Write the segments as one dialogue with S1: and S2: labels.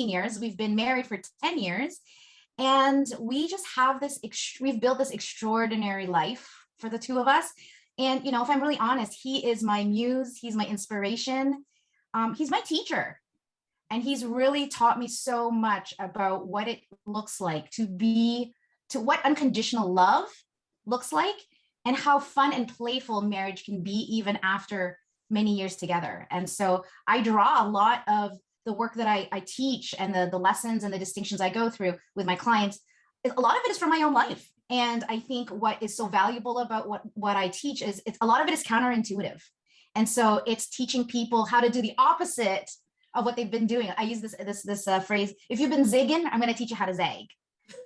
S1: 16 years. We've been married for 10 years. And we just have this, we've built this extraordinary life for the two of us. And, if I'm really honest, he is my muse. He's my inspiration. He's my teacher. And he's really taught me so much about what it looks like to what unconditional love looks like, and how fun and playful marriage can be even after many years together. And so I draw a lot of the work that I teach and the lessons and the distinctions I go through with my clients. A lot of it is from my own life. And I think what is so valuable about what I teach is a lot of it is counterintuitive. And so it's teaching people how to do the opposite of what they've been doing. I use this phrase: if you've been zigging, I'm going to teach you how to zag.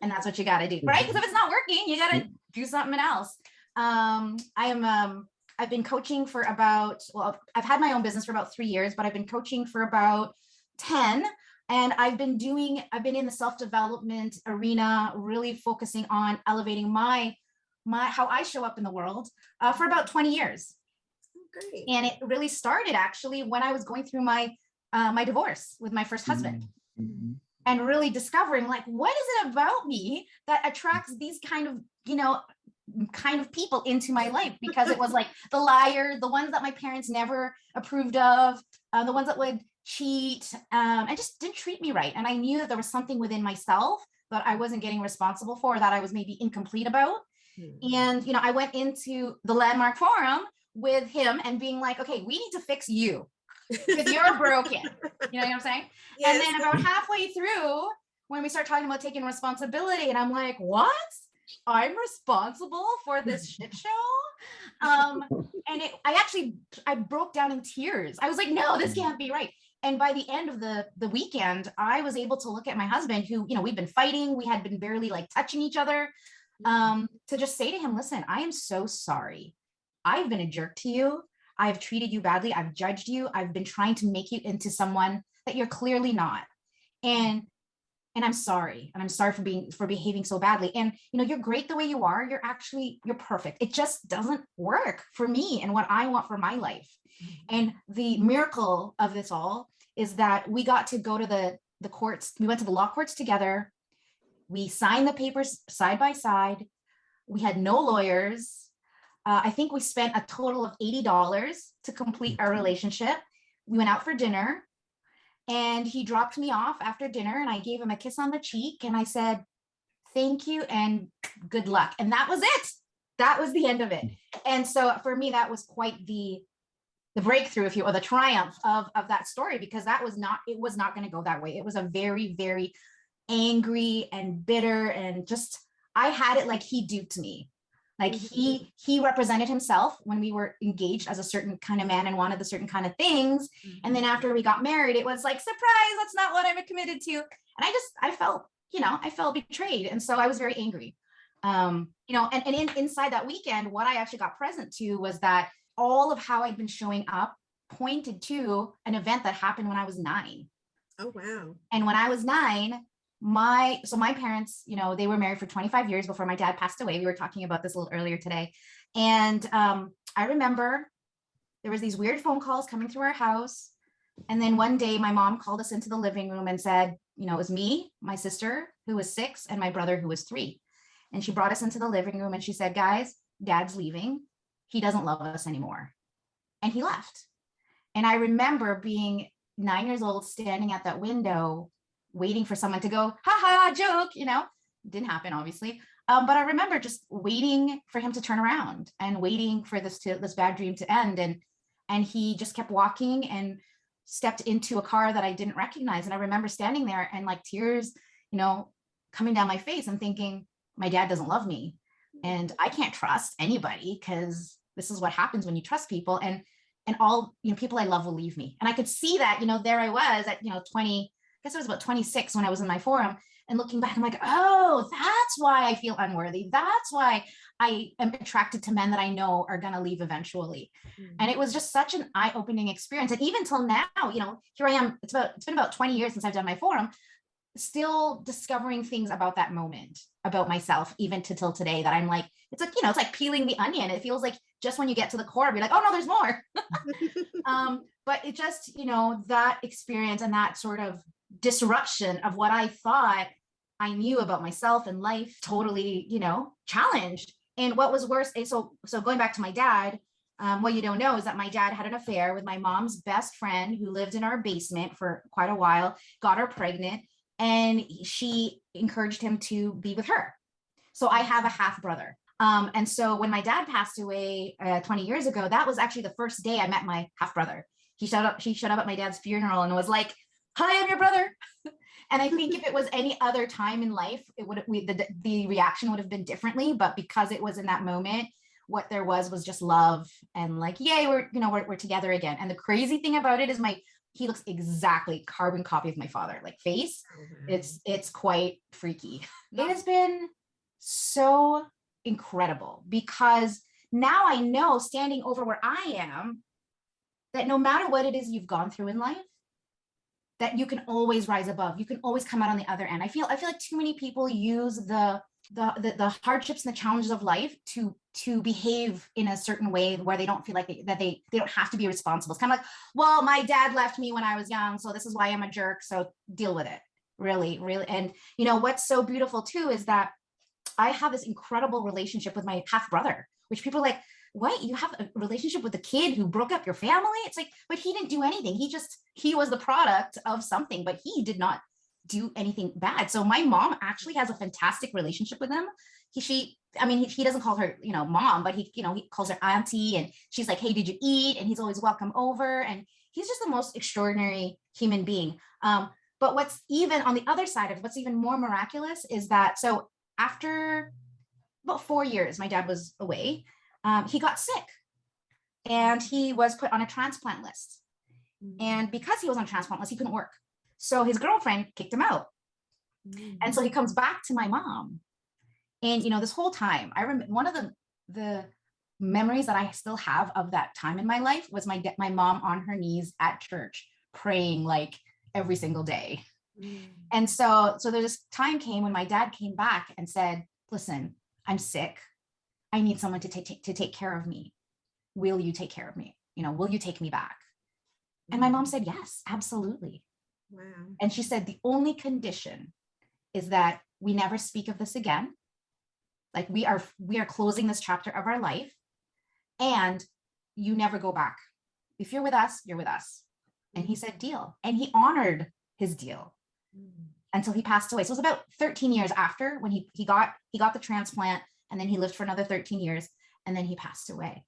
S1: And that's what you got to do, right? Because if it's not working, you got to do something else. I've been coaching for I've had my own business for about 3 years, but I've been coaching for about 10. And I've been in the self-development arena, really focusing on elevating my how I show up in the world for about 20 years.
S2: Great.
S1: And it really started actually when I was going through my divorce with my first husband. Mm-hmm. And really discovering, like, what is it about me that attracts these kind of people into my life? Because it was like the liar, the ones that my parents never approved of, the ones that would cheat, and just didn't treat me right. And I knew that there was something within myself that I wasn't getting responsible for, that I was maybe incomplete about. Mm-hmm. And, I went into the Landmark Forum with him and being like, okay, we need to fix you. Because you're broken. You know what I'm saying? Yes. And then about halfway through, when we start talking about taking responsibility, and I'm like, what? I'm responsible for this shit show? And I broke down in tears. I was like, no, this can't be right. And by the end of the weekend, I was able to look at my husband, who, we've been fighting. We had been barely like touching each other, to just say to him, listen, I am so sorry. I've been a jerk to you. I've treated you badly. I've judged you. I've been trying to make you into someone that you're clearly not. And I'm sorry. And I'm sorry for behaving so badly. And, you're great the way you are. You're perfect. It just doesn't work for me and what I want for my life. Mm-hmm. And the miracle of this all is that we got to go to the courts. We went to the law courts together. We signed the papers side by side. We had no lawyers. I think we spent a total of $80 to complete our relationship. We went out for dinner, and he dropped me off after dinner, and I gave him a kiss on the cheek, and I said, thank you and good luck. And that was it. That was the end of it. And so for me, that was quite the breakthrough, if you will, or the triumph of that story, because it was not going to go that way. It was a very, very angry and bitter, and just, I had it like he duped me. Like he represented himself when we were engaged as a certain kind of man and wanted the certain kind of things. Mm-hmm. And then after we got married, it was like, surprise, that's not what I'm committed to. And I felt betrayed. And so I was very angry. And inside that weekend, what I actually got present to was that all of how I'd been showing up pointed to an event that happened when I was 9.
S2: Oh, wow. And
S1: when I was 9, my parents, they were married for 25 years before my dad passed away. We were talking about this a little earlier today. And I remember there was these weird phone calls coming through our house. And then one day my mom called us into the living room and said, it was me, my sister, who was 6, and my brother, who was 3. And she brought us into the living room and she said, guys, Dad's leaving. He doesn't love us anymore. And he left. And I remember being 9 years old, standing at that window, waiting for someone to go, ha ha, joke, didn't happen, obviously. But I remember just waiting for him to turn around and waiting for this bad dream to end. And he just kept walking and stepped into a car that I didn't recognize. And I remember standing there and like tears, coming down my face and thinking, my dad doesn't love me and I can't trust anybody, because this is what happens when you trust people, and all, people I love will leave me. And I could see that, there I was at, 20, I guess I was about 26 when I was in my forum, and looking back, I'm like, oh, that's why I feel unworthy. That's why I am attracted to men that I know are going to leave eventually. Mm-hmm. And it was just such an eye-opening experience. And even till now, here I am, it's been about 20 years since I've done my forum, still discovering things about that moment, about myself, even till today, that I'm like, it's like, it's like peeling the onion. It feels like just when you get to the core, you're like, oh no, there's more. But it just, that experience and that sort of disruption of what I thought I knew about myself and life, totally, challenged. And what was worse, so going back to my dad, what you don't know is that my dad had an affair with my mom's best friend who lived in our basement for quite a while, got her pregnant, and she encouraged him to be with her. So I have a half brother. And so when my dad passed away 20 years ago, that was actually the first day I met my half brother. She showed up at my dad's funeral and was like, "Hi, I'm your brother." And I think if it was any other time in life, the reaction would have been differently. But because it was in that moment, what there was just love and like, yay, we're together again. And the crazy thing about it is he looks exactly carbon copy of my father, like face. It's quite freaky. It has been so incredible because now I know, standing over where I am, that no matter what it is you've gone through in life, that you can always rise above. You can always come out on the other end. I feel like too many people use the hardships and the challenges of life to behave in a certain way where they don't feel like they don't have to be responsible. It's kind of like, well, my dad left me when I was young, so this is why I'm a jerk, so deal with it. Really. And what's so beautiful too is that I have this incredible relationship with my half brother, which people are like, what? You have a relationship with a kid who broke up your family? It's like, but he didn't do anything. He was the product of something, but he did not do anything bad. So my mom actually has a fantastic relationship with him. He doesn't call her, mom, but he calls her auntie, and she's like, "Hey, did you eat?" And he's always welcome over. And he's just the most extraordinary human being. But what's even on the other side of what's even more miraculous is that, so after about 4 years, my dad was away. He got sick and he was put on a transplant list. And because he was on a transplant list, he couldn't work. So his girlfriend kicked him out. And so he comes back to my mom. And, this whole time, I remember one of the memories that I still have of that time in my life was my mom on her knees at church praying like every single day. And so there's this time came when my dad came back and said, "Listen, I'm sick. I need someone to take care of me. Will you take care of me? Will you take me back?" And my mom said, "Yes, absolutely."
S2: Wow.
S1: And she said, "The only condition is that we never speak of this again. Like we are closing this chapter of our life, and you never go back. If you're with us, you're with us." And he said, "Deal." And he honored his deal until he passed away. So it was about 13 years after when he got the transplant, and then he lived for another 13 years, and then he passed away.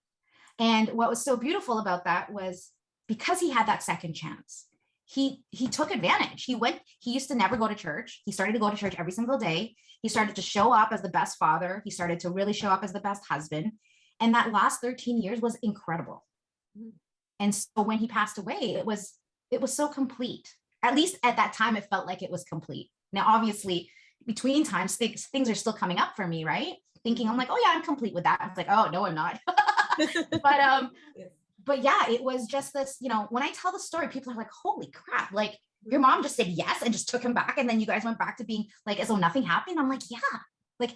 S1: And what was so beautiful about that was because he had that second chance, he took advantage. He used to never go to church. He started to go to church every single day. He started to show up as the best father. He started to really show up as the best husband. And that last 13 years was incredible. And so when he passed away, it was so complete. At least at that time, it felt like it was complete. Now, obviously, between times, things are still coming up for me, right? Thinking, I'm like, "Oh yeah, I'm complete with that." It's like, "Oh no, I'm not." But yeah, it was just this, when I tell the story, people are like, "Holy crap, like your mom just said yes and just took him back. And then you guys went back to being like, as though nothing happened." I'm like, yeah, like,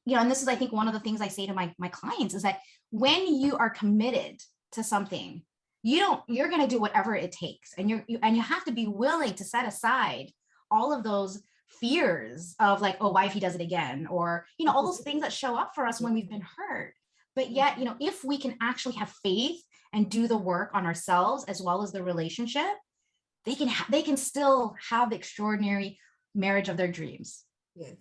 S1: and this is, I think, one of the things I say to my clients is that when you are committed to something, you're going to do whatever it takes. And you have to be willing to set aside all of those fears of like, "Oh, why if he does it again?" Or, all those things that show up for us when we've been hurt. But yet, if we can actually have faith and do the work on ourselves as well as the relationship, they can still have the extraordinary marriage of their dreams.
S2: Yes.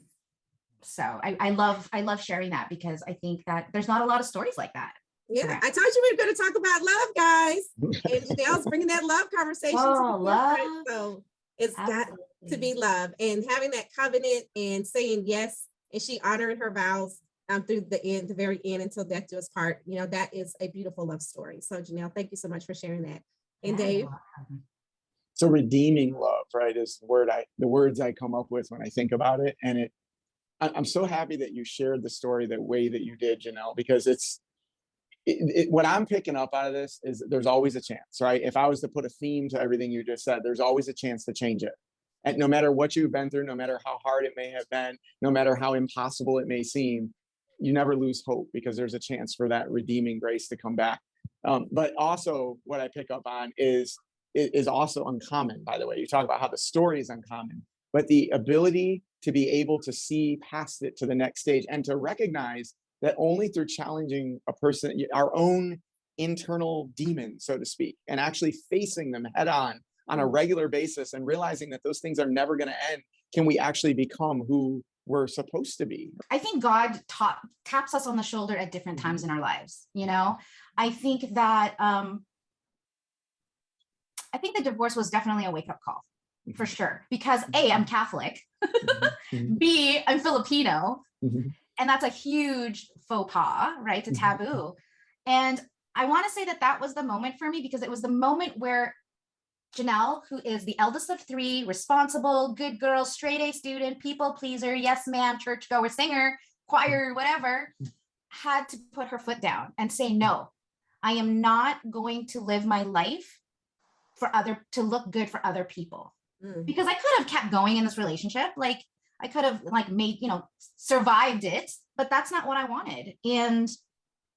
S1: So I love sharing that because I think that there's not a lot of stories like that.
S2: Yeah, around. I told you we were going to talk about love, guys. And Jeanell's bringing that love conversation.
S1: Love.
S2: So it's got to be love, and having that covenant and saying yes, and she honored her vows through the very end, until death do us part. That is a beautiful love story. So Jeanell, thank you so much for sharing that. And Dave.
S3: So redeeming love, right, is the words I come up with when I think about it. And I'm so happy that you shared the story the way that you did, Jeanell, because what I'm picking up out of this is there's always a chance, right? If I was to put a theme to everything you just said, there's always a chance to change it. And no matter what you've been through, no matter how hard it may have been, no matter how impossible it may seem, you never lose hope because there's a chance for that redeeming grace to come back. But also what I pick up on is is also uncommon, by the way. You talk about how the story is uncommon, but the ability to be able to see past it to the next stage and to recognize that only through challenging a person, our own internal demons, so to speak, and actually facing them head on a regular basis and realizing that those things are never going to end, can we actually become who we're supposed to be.
S1: I think God taps us on the shoulder at different times in our lives. You know, I think that I think the divorce was definitely a wake-up call for sure, because A, I'm Catholic, B, I'm Filipino, and that's a huge faux pas, right? It's a taboo. And I want to say that that was the moment for me, because it was the moment where Jeanell, who is the eldest of three, responsible, good girl, straight A student, people pleaser, yes ma'am, churchgoer, singer, choir, whatever, had to put her foot down and say, no, I am not going to live my life to look good for other people. Because I could have kept going in this relationship. Like I could have made, survived it, but that's not what I wanted. And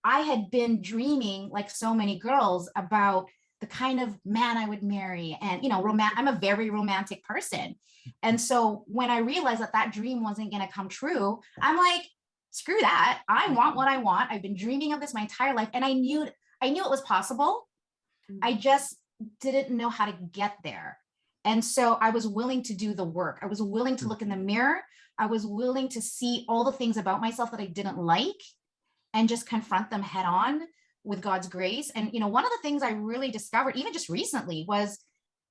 S1: I had been dreaming, like so many girls, about the kind of man I would marry. And, I'm a very romantic person. And so when I realized that that dream wasn't going to come true, I'm like, screw that. I want what I want. I've been dreaming of this my entire life. And I knew it was possible. I just didn't know how to get there. And so I was willing to do the work. I was willing to look in the mirror. I was willing to see all the things about myself that I didn't like and just confront them head on with God's grace. And, one of the things I really discovered, even just recently, was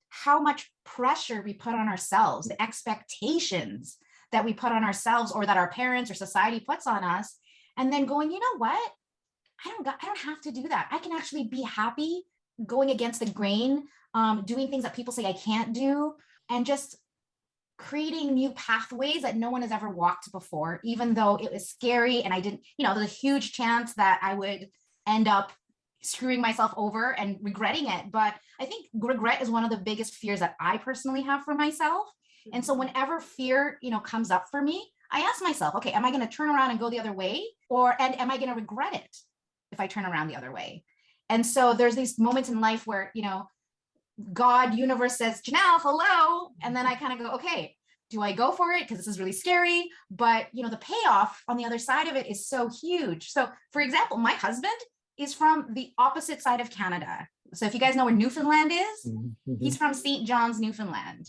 S1: how much pressure we put on ourselves, the expectations that we put on ourselves or that our parents or society puts on us. And then going, you know what? I don't have to do that. I can actually be happy going against the grain, doing things that people say I can't do, and just creating new pathways that no one has ever walked before, even though it was scary. And I didn't, there's a huge chance that I would end up screwing myself over and regretting it. But I think regret is one of the biggest fears that I personally have for myself. And so whenever fear, comes up for me, I ask myself, okay, am I going to turn around and go the other way? And am I going to regret it if I turn around the other way? And so there's these moments in life where, God, universe says, Jeanell, hello. And then I kind of go, okay, do I go for it? Because this is really scary. But, the payoff on the other side of it is so huge. So, for example, my husband is from the opposite side of Canada. So if you guys know where Newfoundland is, he's from St. John's, Newfoundland.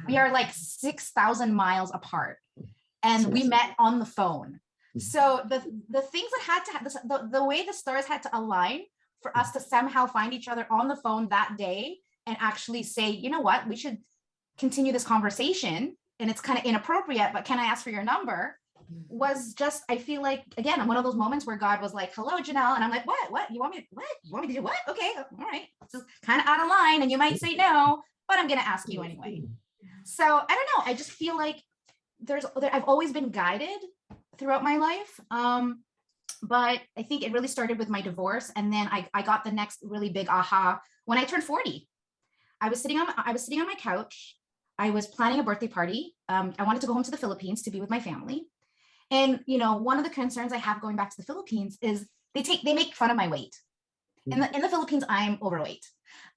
S1: We are like 6,000 miles apart. And we met on the phone. So the things that had to, the way the stars had to align for us to somehow find each other on the phone that day and actually say, you know what, we should continue this conversation. And it's kind of inappropriate, but can I ask for your number? Was just, I feel like, again, one of those moments where God was like, hello, Jeanell. And I'm like, what? You want me to do what? Okay, all right. This is kind of out of line and you might say no, but I'm going to ask you anyway. So I don't know. I just feel like I've always been guided throughout my life. But I think it really started with my divorce. And then I got the next really big aha when I turned 40. I was sitting on my couch. I was planning a birthday party. I wanted to go home to the Philippines to be with my family. And, one of the concerns I have going back to the Philippines is they make fun of my weight. In the Philippines, I'm overweight.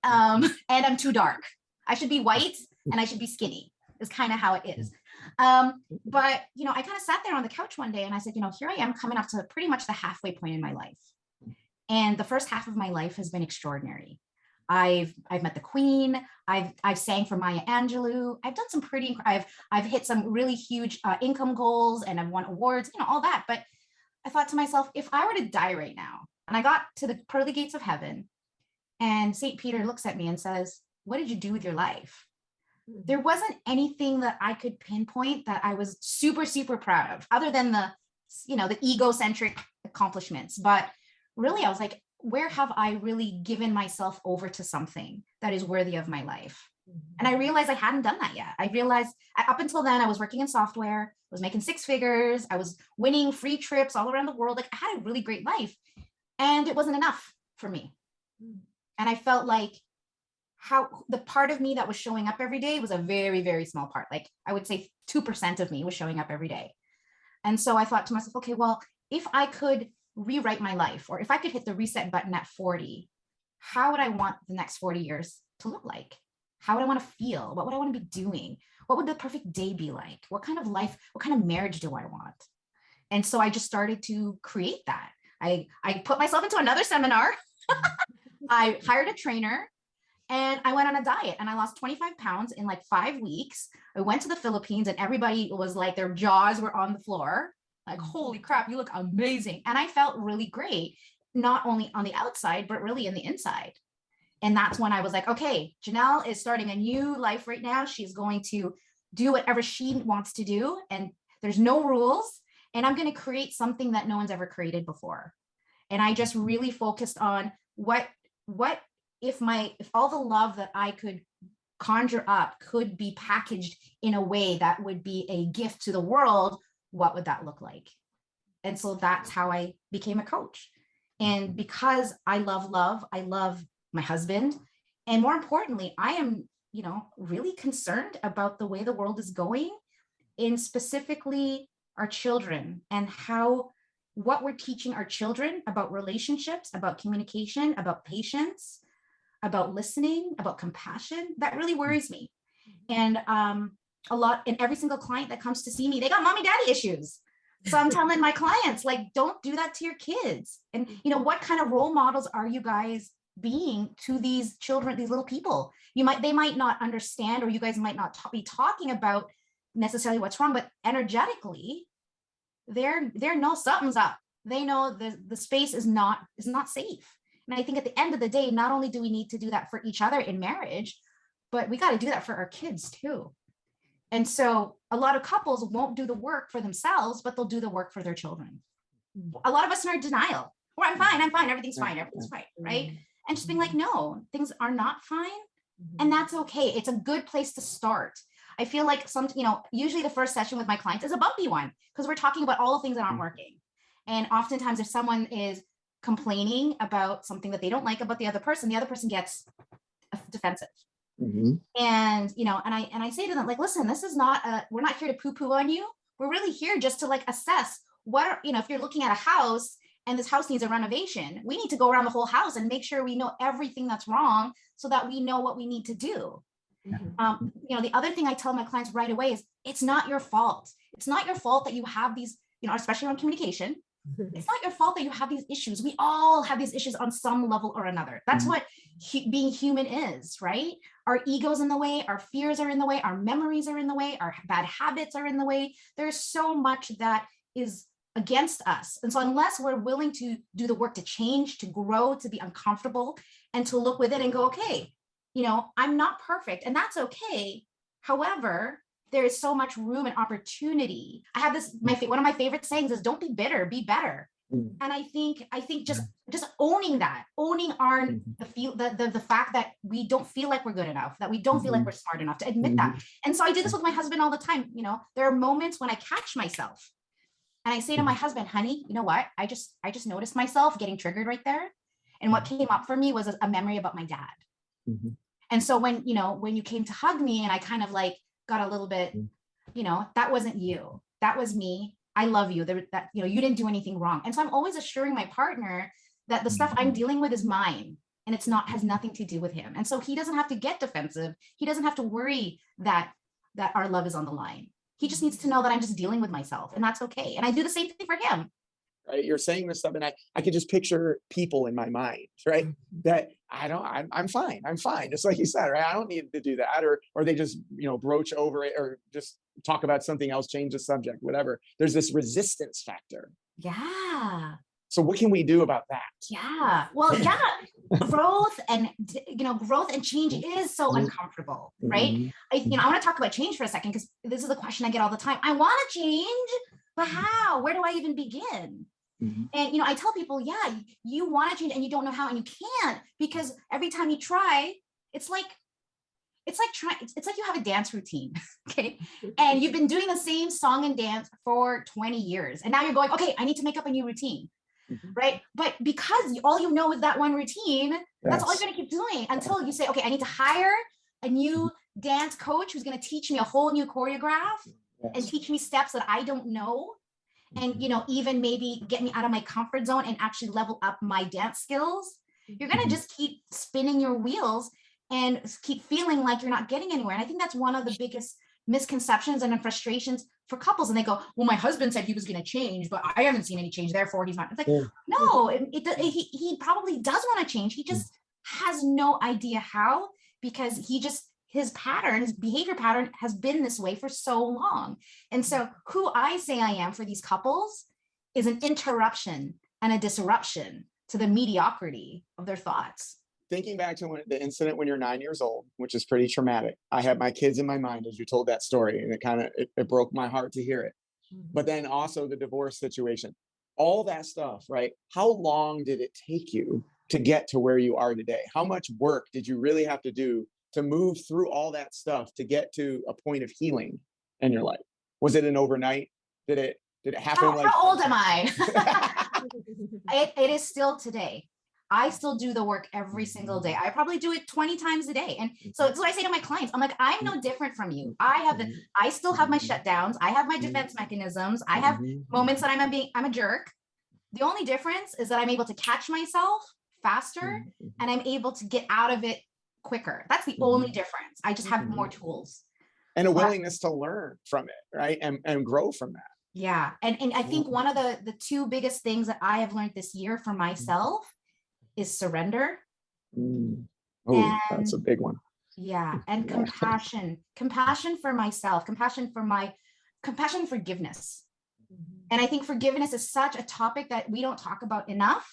S1: And I'm too dark. I should be white and I should be skinny is kind of how it is. But, I kind of sat there on the couch one day and I said, here I am coming up to pretty much the halfway point in my life. And the first half of my life has been extraordinary. I've met the Queen. I've sang for Maya Angelou. I've done some I've hit some really huge income goals and I've won awards, all that. But I thought to myself, if I were to die right now and I got to the pearly gates of heaven and St. Peter looks at me and says, what did you do with your life? There wasn't anything that I could pinpoint that I was super, super proud of other than the egocentric accomplishments. But really, I was like, where have I really given myself over to something that is worthy of my life? And I realized I hadn't done that yet. I realized up until then, I was working in software, I was making 6 figures, I was winning free trips all around the world. Like I had a really great life and it wasn't enough for me. And I felt like how the part of me that was showing up every day was a very, very small part. Like I would say 2% of me was showing up every day. And so I thought to myself, okay, well, if I could rewrite my life, or if I could hit the reset button at 40, how would I want the next 40 years to look like? How would I want to feel? What would I want to be doing? What would the perfect day be like? What kind of life, what kind of marriage do I want? And so I just started to create that. I put myself into another seminar. I hired a trainer and I went on a diet and I lost 25 pounds in like 5 weeks. I went to the Philippines and everybody was like, their jaws were on the floor. Like, holy crap, you look amazing. And I felt really great, not only on the outside, but really in the inside. And that's when I was like, okay, Jeanell is starting a new life right now. She's going to do whatever she wants to do. And there's no rules. And I'm going to create something that no one's ever created before. And I just really focused on what if all the love that I could conjure up could be packaged in a way that would be a gift to the world, what would that look like? And so that's how I became a coach. And because I love love, I love my husband. And more importantly, I am, really concerned about the way the world is going, in specifically our children, and what we're teaching our children about relationships, about communication, about patience, about listening, about compassion. That really worries me. And and every single client that comes to see me, they got mommy daddy issues. So I'm telling my clients, like, don't do that to your kids. And what kind of role models are you guys being to these children, these little people? They might not understand, or you guys might not be talking about necessarily what's wrong, but energetically, they know something's up. They know the space is not safe. And I think at the end of the day, not only do we need to do that for each other in marriage, but we got to do that for our kids too. And so a lot of couples won't do the work for themselves, but they'll do the work for their children. A lot of us are in denial. Well, I'm fine, everything's fine, right? And just being like, no, things are not fine. And that's okay. It's a good place to start. I feel like usually the first session with my clients is a bumpy one, because we're talking about all the things that aren't working. And oftentimes if someone is complaining about something that they don't like about the other person gets defensive. And I say to them, like, listen, this is we're not here to poo-poo on you. We're really here just to like assess if you're looking at a house and this house needs a renovation, we need to go around the whole house and make sure we know everything that's wrong so that we know what we need to do. The other thing I tell my clients right away is, it's not your fault. It's not your fault that you have these, especially around communication. It's not your fault that you have these issues. We all have these issues on some level or another. That's what being human is, right? Our ego's in the way, our fears are in the way, our memories are in the way, our bad habits are in the way. There's so much that is against us. And so unless we're willing to do the work to change, to grow, to be uncomfortable, and to look within and go, okay, I'm not perfect, and that's okay. However, there is so much room and opportunity. I have this, one of my favorite sayings is, don't be bitter, be better. And I think just owning our the fact that we don't feel like we're good enough, that we don't feel like we're smart enough, to admit that. And so I do this with my husband all the time. There are moments when I catch myself and I say to my husband, honey, you know what? I just noticed myself getting triggered right there. And what came up for me was a memory about my dad. And so when you came to hug me and I kind of like got a little bit, that wasn't you, that was me. I love you. That you didn't do anything wrong. And so I'm always assuring my partner that the stuff I'm dealing with is mine, and has nothing to do with him. And so he doesn't have to get defensive. He doesn't have to worry that our love is on the line. He just needs to know that I'm just dealing with myself, and that's okay. And I do the same thing for him.
S3: Right, you're saying this stuff, and I could just picture people in my mind, right? That I'm fine. Just like you said, right? I don't need to do that, or they just broach over it, or just talk about something else, change the subject, whatever. There's this resistance factor.
S1: Yeah.
S3: So what can we do about that?
S1: Yeah. Well, yeah. growth and change is so uncomfortable, right? I want to talk about change for a second, because this is a question I get all the time. I want to change, but how? Where do I even begin? And I tell people, yeah, you want to change and you don't know how, and you can't, because every time you try, it's like you have a dance routine, okay? And you've been doing the same song and dance for 20 years, and now you're going, okay, I need to make up a new routine, right? But because all you know is that one routine, that's all you're going to keep doing until you say, okay, I need to hire a new dance coach who's going to teach me a whole new choreograph and teach me steps that I don't know. And, even maybe get me out of my comfort zone and actually level up my dance skills. You're going to just keep spinning your wheels. and keep feeling like you're not getting anywhere. And I think that's one of the biggest misconceptions and frustrations for couples. And they go, well, my husband said he was going to change, but I haven't seen any change, therefore he's not. It's like, no, he probably does want to change. He just has no idea how, because his behavior pattern has been this way for so long. And so who I say I am for these couples is an interruption and a disruption to the mediocrity of their thoughts.
S3: Thinking back to the incident when you're 9 years old, which is pretty traumatic. I had my kids in my mind as you told that story, and it broke my heart to hear it. But then also the divorce situation, all that stuff, right? How long did it take you to get to where you are today? How much work did you really have to do to move through all that stuff to get to a point of healing in your life? Was it an overnight? Did it happen?
S1: How old am I? It is still today. I still do the work every single day. I probably do it 20 times a day. And so it's what I say to my clients. I'm like, I'm no different from you. I still have my shutdowns. I have my defense mechanisms. I have moments that I'm a jerk. The only difference is that I'm able to catch myself faster and I'm able to get out of it quicker. That's the only difference. I just have more tools.
S3: And a willingness to learn from it, right? And grow from that.
S1: Yeah. And I think one of the two biggest things that I have learned this year for myself is surrender.
S3: Oh, that's a big one.
S1: Yeah. And compassion for myself, compassion, forgiveness. And I think forgiveness is such a topic that we don't talk about enough.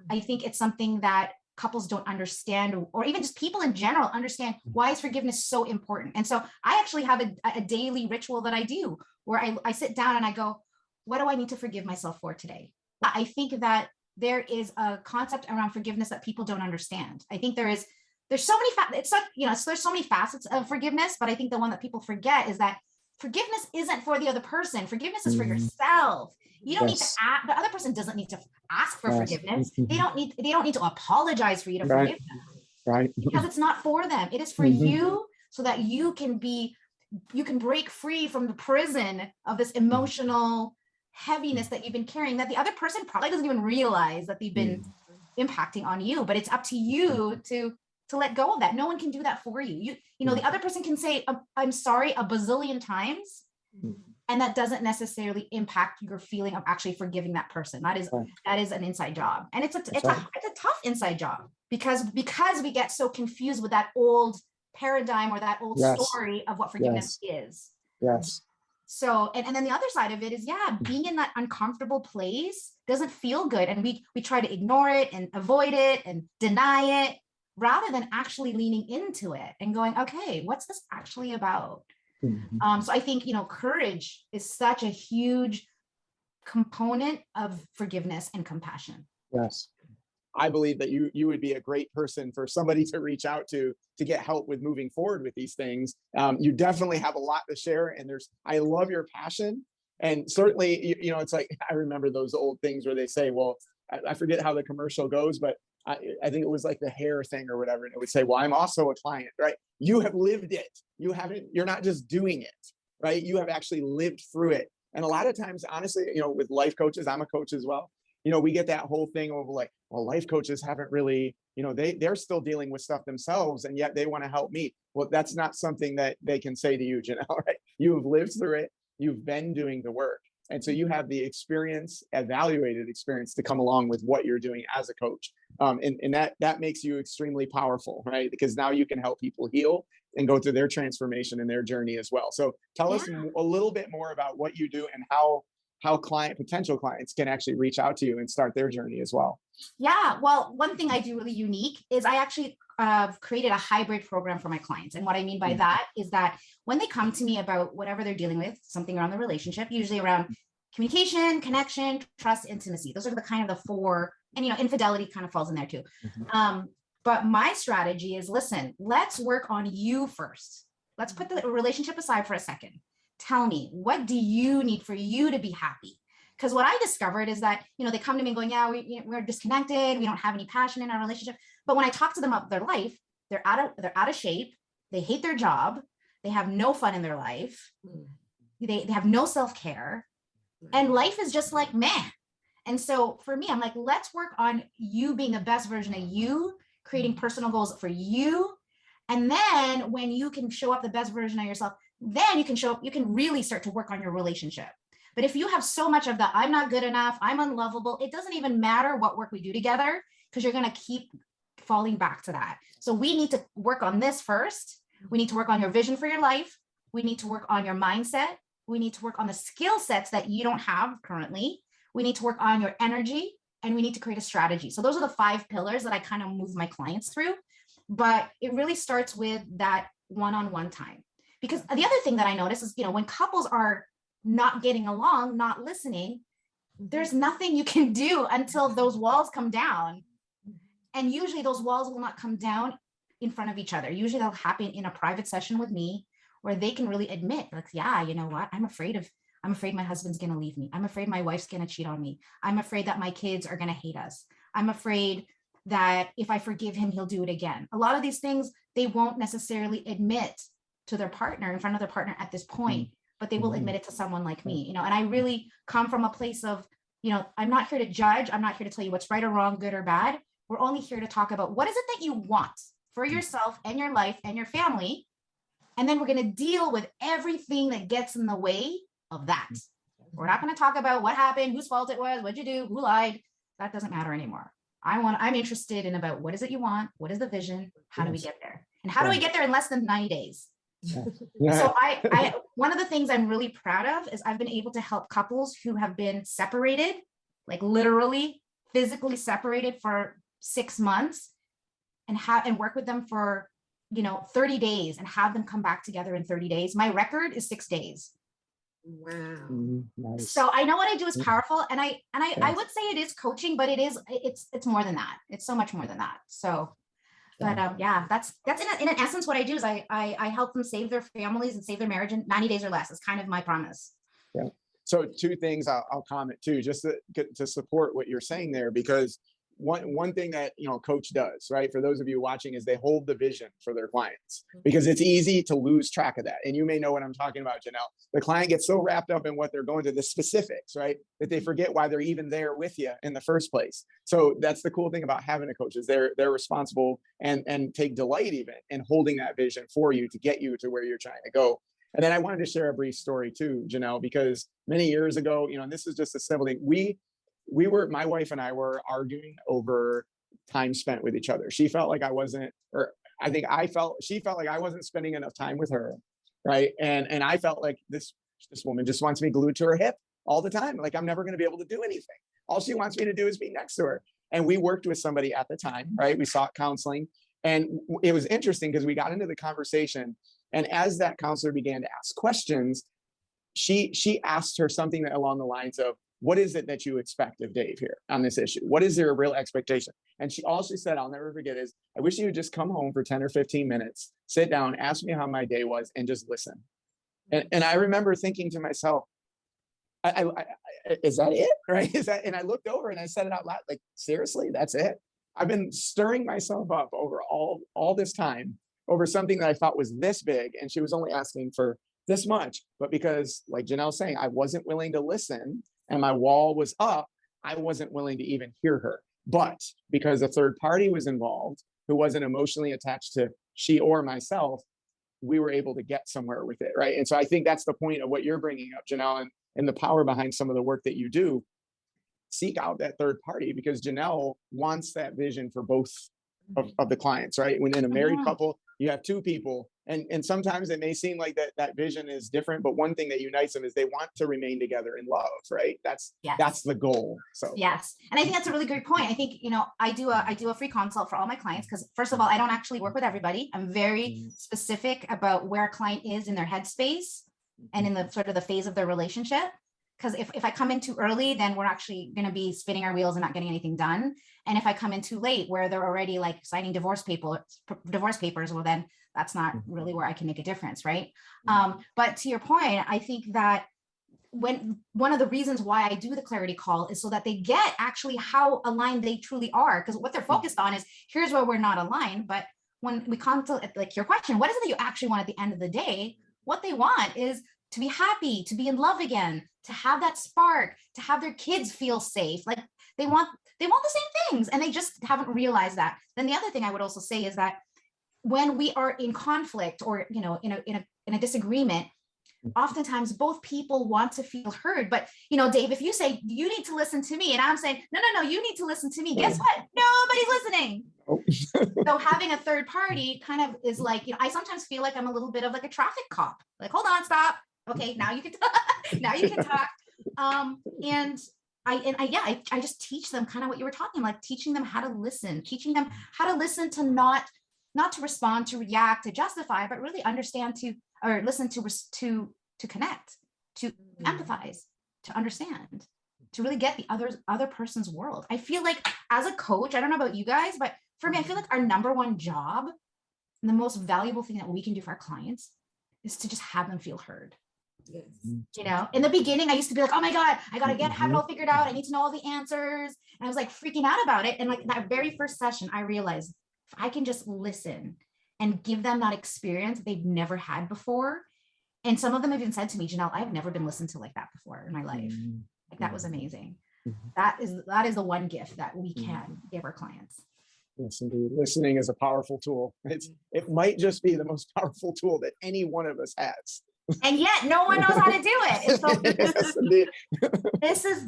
S1: I think it's something that couples don't understand, or even just people in general understand why is forgiveness so important. And so I actually have a daily ritual that I do where I sit down and I go, what do I need to forgive myself for today? I think that there is a concept around forgiveness that people don't understand. I think there's so many there's so many facets of forgiveness, but I think the one that people forget is that forgiveness isn't for the other person. Forgiveness is for yourself. You don't need to ask, the other person doesn't need to ask for forgiveness. They don't need to apologize for you to forgive them.
S3: Right.
S1: Because it's not for them. It is for you, so that you can break free from the prison of this emotional heaviness that you've been carrying, that the other person probably doesn't even realize that they've been impacting on you. But it's up to you to let go of that. No one can do that for you. You know, the other person can say, I'm sorry a bazillion times. And that doesn't necessarily impact your feeling of actually forgiving that person. That is an inside job. And it's a tough inside job because we get so confused with that old paradigm or that old story of what forgiveness is.
S3: Yes.
S1: So, and then the other side of it is, being in that uncomfortable place doesn't feel good. And we try to ignore it and avoid it and deny it, rather than actually leaning into it and going, okay, what's this actually about? So I think, courage is such a huge component of forgiveness and compassion.
S3: Yes. I believe that you would be a great person for somebody to reach out to get help with moving forward with these things. You definitely have a lot to share, and I love your passion. And certainly, it's like, I remember those old things where they say, well, I forget how the commercial goes, but I think it was like the hair thing or whatever. And it would say, well, I'm also a client, right? You have lived it. You're not just doing it, right? You have actually lived through it. And a lot of times, honestly, with life coaches, I'm a coach as well. We get that whole thing of like, well, life coaches haven't really, they're still dealing with stuff themselves, and yet they want to help me. Well, that's not something that they can say to you, Jeanell, right? You have lived through it. You've been doing the work. And so you have the evaluated experience to come along with what you're doing as a coach. And that makes you extremely powerful, right? Because now you can help people heal and go through their transformation and their journey as well. So tell us a little bit more about what you do and how potential clients can actually reach out to you and start their journey as well.
S1: Yeah, well, one thing I do really unique is I actually created a hybrid program for my clients. And what I mean by that is that when they come to me about whatever they're dealing with, something around the relationship, usually around communication, connection, trust, intimacy, those are the kind of the four, and infidelity kind of falls in there too. But my strategy is, listen, let's work on you first. Let's put the relationship aside for a second. Tell me, what do you need for you to be happy? Because what I discovered is that, they come to me going, we're disconnected. We don't have any passion in our relationship. But when I talk to them about their life, they're out of shape. They hate their job. They have no fun in their life. They have no self-care. And life is just like, meh. And so for me, I'm like, let's work on you being the best version of you, creating personal goals for you, And then when you can show up the best version of yourself, then you can show up, you can really start to work on your relationship. But if you have so much of the, I'm not good enough, I'm unlovable, it doesn't even matter what work we do together, because you're going to keep falling back to that. So we need to work on this first. We need to work on your vision for your life. We need to work on your mindset. We need to work on the skill sets that you don't have currently. We need to work on your energy, and we need to create a strategy. So those are the 5 pillars that I kind of move my clients through. But it really starts with that one-on-one time. Because the other thing that I notice is, when couples are not getting along, not listening, there's nothing you can do until those walls come down. And usually those walls will not come down in front of each other. Usually they'll happen in a private session with me, where they can really admit, like, yeah, you know what? I'm afraid my husband's going to leave me. I'm afraid my wife's going to cheat on me. I'm afraid that my kids are going to hate us. I'm afraid that if I forgive him, he'll do it again. A lot of these things, they won't necessarily admit to their partner, in front of their partner at this point, but they will admit it to someone like me, and I really come from a place of, I'm not here to judge. I'm not here to tell you what's right or wrong, good or bad. We're only here to talk about what is it that you want for yourself and your life and your family. And then we're going to deal with everything that gets in the way of that. We're not going to talk about what happened, whose fault it was, what'd you do, who lied. That doesn't matter anymore. I'm interested in about what is it you want? What is the vision? How do we get there? And how do we get there in less than 90 days?
S3: Yeah.
S1: So I one of the things I'm really proud of is I've been able to help couples who have been separated, like literally physically separated for 6 months, and work with them for 30 days and have them come back together in 30 days. My record is 6 days.
S2: Wow.
S3: Nice.
S1: So I know what I do is powerful, and I would say it is coaching, but it's more than that. It's so much more than that. So, but that's in essence what I do is I help them save their families and save their marriage in 90 days or less. It's kind of my promise.
S3: Yeah. So 2 things I'll comment too, just to support what you're saying there, because one thing that coach does, right, for those of you watching, is they hold the vision for their clients, because it's easy to lose track of that. And you may know what I'm talking about, Jeanell. The client gets so wrapped up in what they're going to, the specifics, right, that they forget why they're even there with you in the first place. So that's the cool thing about having a coach, is they're responsible and take delight even in holding that vision for you to get you to where you're trying to go. And then I wanted to share a brief story too, Jeanell, because many years ago, and this is just a simple thing. My wife and I were arguing over time spent with each other. She felt like I wasn't, or I think she felt like I wasn't spending enough time with her. Right. And I felt like this woman just wants me glued to her hip all the time. Like I'm never going to be able to do anything. All she wants me to do is be next to her. And we worked with somebody at the time, right? We sought counseling, and it was interesting because we got into the conversation. And as that counselor began to ask questions, she asked her something along the lines of, what is it that you expect of Dave here on this issue? What is their real expectation? And all she said, I'll never forget, is, I wish you would just come home for 10 or 15 minutes, sit down, ask me how my day was, and just listen. And I remember thinking to myself, is that it? Right? And I looked over and I said it out loud, like, seriously, that's it? I've been stirring myself up over all this time over something that I thought was this big, and she was only asking for this much. But because, like Jeanell's saying, I wasn't willing to listen, and my wall was up, I wasn't willing to even hear her. But because a third party was involved who wasn't emotionally attached to she or myself, we were able to get somewhere with it, right? And so I think that's the point of what you're bringing up, Jeanell, and the power behind some of the work that you do. Seek out that third party, because Jeanell wants that vision for both of the clients, right? When in a married couple, you have 2 people, and sometimes it may seem like that vision is different, but one thing that unites them is they want to remain together in love, right? That's the goal. So
S1: yes, and I think that's a really great point. I think I do a free consult for all my clients, because first of all, I don't actually work with everybody. I'm very specific about where a client is in their headspace and in the sort of the phase of their relationship. Because if I come in too early, then we're actually going to be spinning our wheels and not getting anything done. And if I come in too late, where they're already like signing divorce papers, well, then that's not really where I can make a difference, right? But to your point, I think that one of the reasons why I do the clarity call is so that they get actually how aligned they truly are. Because what they're focused on is, here's where we're not aligned. But when we come to like your question, what is it that you actually want at the end of the day? What they want is to be happy, to be in love again, to have that spark, to have their kids feel safe. Like they want the same things, and they just haven't realized that. Then the other thing I would also say is that when we are in conflict or, you know, in a disagreement, oftentimes both people want to feel heard. But, you know, Dave, if you say, you need to listen to me, and I'm saying, no, you need to listen to me, guess what? Nobody's listening. So having a third party kind of is like, you know, I sometimes feel like I'm a little bit of like a traffic cop. Like, hold on, stop. Okay, now you can talk. Now you can talk. And I just teach them kind of what you were talking, like teaching them how to listen, teaching them how to listen to not to respond, to react, to justify, but really understand or listen to connect, to empathize, to understand, to really get the other person's world. I feel like as a coach, I don't know about you guys, but for me, I feel like our number one job and the most valuable thing that we can do for our clients is to just have them feel heard.
S2: Yes.
S1: You know, in the beginning, I used to be like, oh my God, I got to have it all figured out. I need to know all the answers. And I was like freaking out about it. And like that very first session, I realized if I can just listen and give them that experience they've never had before. And some of them have even said to me, Jeanell, I've never been listened to like that before in my life. Like that was amazing. That is the one gift that we can give our clients.
S3: Yes, indeed. Listening is a powerful tool. It might just be the most powerful tool that any one of us has.
S1: And yet no one knows how to do it. And so
S3: Yes, indeed.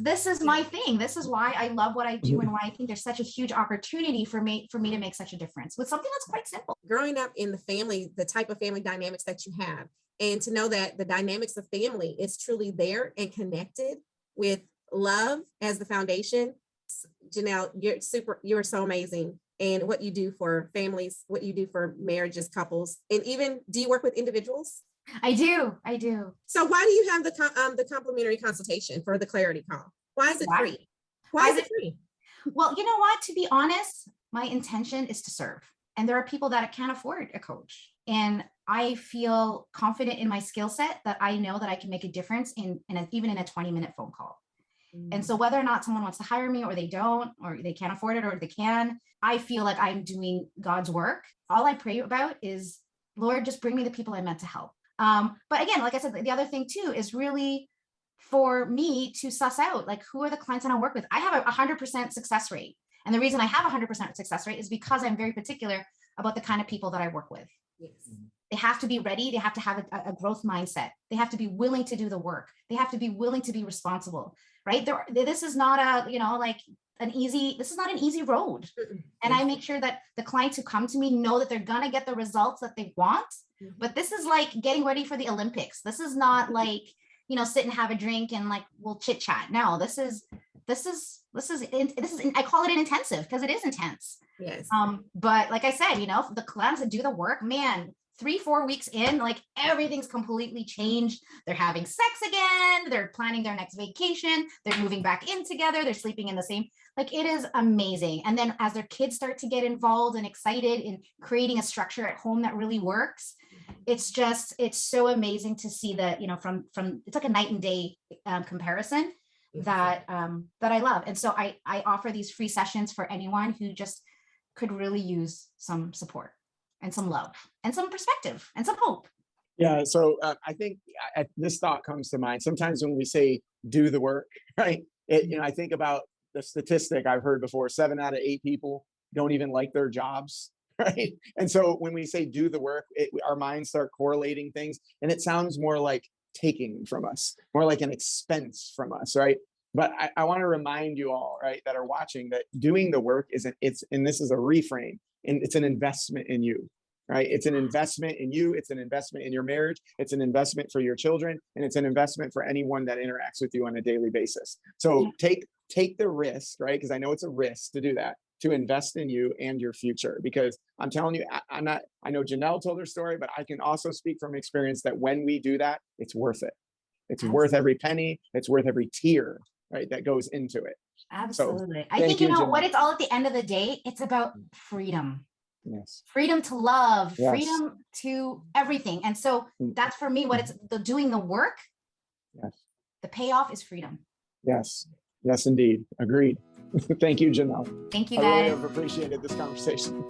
S1: this is my thing. This is why I love what I do and why I think there's such a huge opportunity for me to make such a difference with something that's quite simple.
S2: Growing up in the family, the type of family dynamics that you have, and to know that the dynamics of family is truly there and connected with love as the foundation. Jeanell, you're so amazing. And what you do for families, what you do for marriages, couples, and even, do you work with individuals?
S1: I do.
S2: So why do you have the complimentary consultation for the clarity call? Why is it free? Why is it free?
S1: Well, you know what, to be honest, my intention is to serve. And there are people that can't afford a coach. And I feel confident in my skill set that I know that I can make a difference even in a 20-minute phone call. And so whether or not someone wants to hire me or they don't, or they can't afford it or they can, I feel like I'm doing God's work. All I pray about is, Lord, just bring me the people I'm meant to help. But again, like I said, the other thing too is really for me to suss out, like, who are the clients that I work with? I have a 100% success rate. And the reason I have a 100% success rate is because I'm very particular about the kind of people that I work with.
S2: Yes.
S1: They have to be ready. They have to have a growth mindset. They have to be willing to do the work. They have to be willing to be responsible, right? This is not an easy road. And I make sure that the clients who come to me know that they're going to get the results that they want. But this is like getting ready for the Olympics. This is not like, sit and have a drink and like, we'll chit chat. No, this is, I call it an intensive because it is intense.
S2: Yes.
S1: But like I said, the clients that do the work, man, 3-4 weeks in, like everything's completely changed. They're having sex again. They're planning their next vacation. They're moving back in together. They're sleeping in the same, like, it is amazing. And then as their kids start to get involved and excited in creating a structure at home that really works, it's so amazing to see that, from it's like a night and day comparison that I love. And so I offer these free sessions for anyone who just could really use some support and some love and some perspective and some hope.
S3: Yeah. So I think this thought comes to mind. Sometimes when we say do the work, right? I think about the statistic I've heard before, 7 out of 8 people don't even like their jobs, right? And so when we say do the work, our minds start correlating things, and it sounds more like taking from us, more like an expense from us, right? But I want to remind you all, right, that are watching, that doing the work and this is a reframe, and it's an investment in you, right? It's an investment in you. It's an investment in your marriage. It's an investment for your children, and it's an investment for anyone that interacts with you on a daily basis. So take the risk, right? Because I know it's a risk to do that, to invest in you and your future. Because I'm telling you, I know Jeanell told her story, but I can also speak from experience that when we do that, it's worth it. It's worth every penny. It's worth every tear, right, that goes into it.
S1: Absolutely.
S3: So,
S1: I think,
S3: Jeanell.
S1: what it's all at the end of the day, it's about freedom.
S3: Yes.
S1: Freedom to love,
S3: Yes.
S1: freedom to everything. And so that's for me what it's doing the work.
S3: Yes.
S1: The payoff is freedom.
S3: Yes. Yes, indeed. Agreed. Thank you, Jeanell.
S1: Thank you,
S3: I
S1: guys.
S3: really have appreciated this conversation.